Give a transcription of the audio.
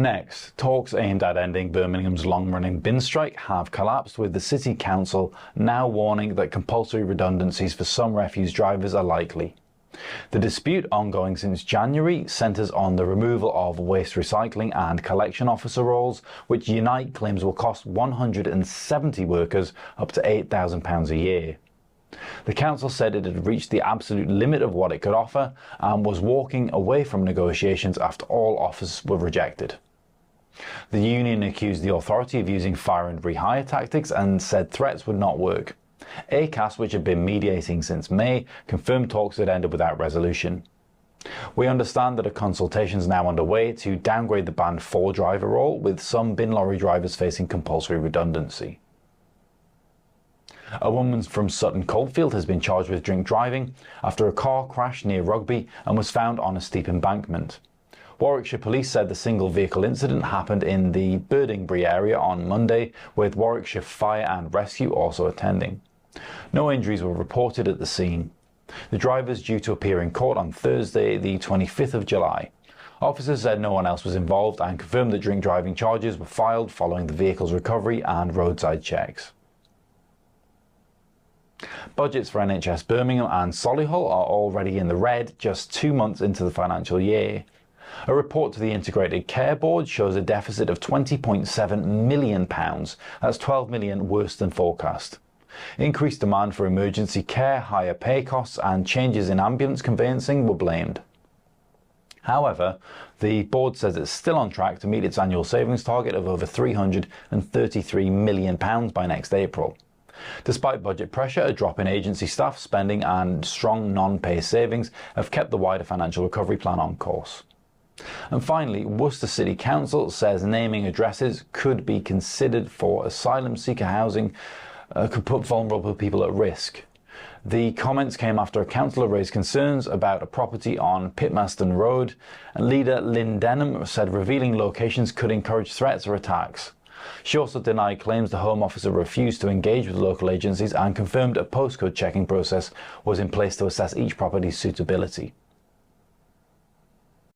Next, talks aimed at ending Birmingham's long-running bin strike have collapsed, with the City Council now warning that compulsory redundancies for some refuse drivers are likely. The dispute, ongoing since January, centres on the removal of waste recycling and collection officer roles, which Unite claims will cost 170 workers up to £8,000 a year. The council said it had reached the absolute limit of what it could offer and was walking away from negotiations after all offers were rejected. The union accused the authority of using fire and rehire tactics and said threats would not work. ACAS, which had been mediating since May, confirmed talks had ended without resolution. We understand that a consultation is now underway to downgrade the band 4 driver role, with some bin lorry drivers facing compulsory redundancy. A woman from Sutton Coldfield has been charged with drink driving after a car crashed near Rugby and was found on a steep embankment. Warwickshire Police said the single vehicle incident happened in the Birdingbury area on Monday, with Warwickshire Fire and Rescue also attending. No injuries were reported at the scene. The driver is due to appear in court on Thursday, the 25th of July. Officers said no one else was involved and confirmed that drink driving charges were filed following the vehicle's recovery and roadside checks. Budgets for NHS Birmingham and Solihull are already in the red just 2 months into the financial year. A report to the Integrated Care Board shows a deficit of £20.7 million. That's £12 million worse than forecast. Increased demand for emergency care, higher pay costs and changes in ambulance conveyancing were blamed. However, the board says it's still on track to meet its annual savings target of over £333 million by next April. Despite budget pressure, a drop in agency staff spending and strong non-pay savings have kept the wider financial recovery plan on course. And finally, Worcester City Council says naming addresses could be considered for asylum seeker housing could put vulnerable people at risk. The comments came after a councillor raised concerns about a property on Pitmaston Road, and leader Lynn Denham said revealing locations could encourage threats or attacks. She also denied claims the Home Officer refused to engage with local agencies and confirmed a postcode checking process was in place to assess each property's suitability.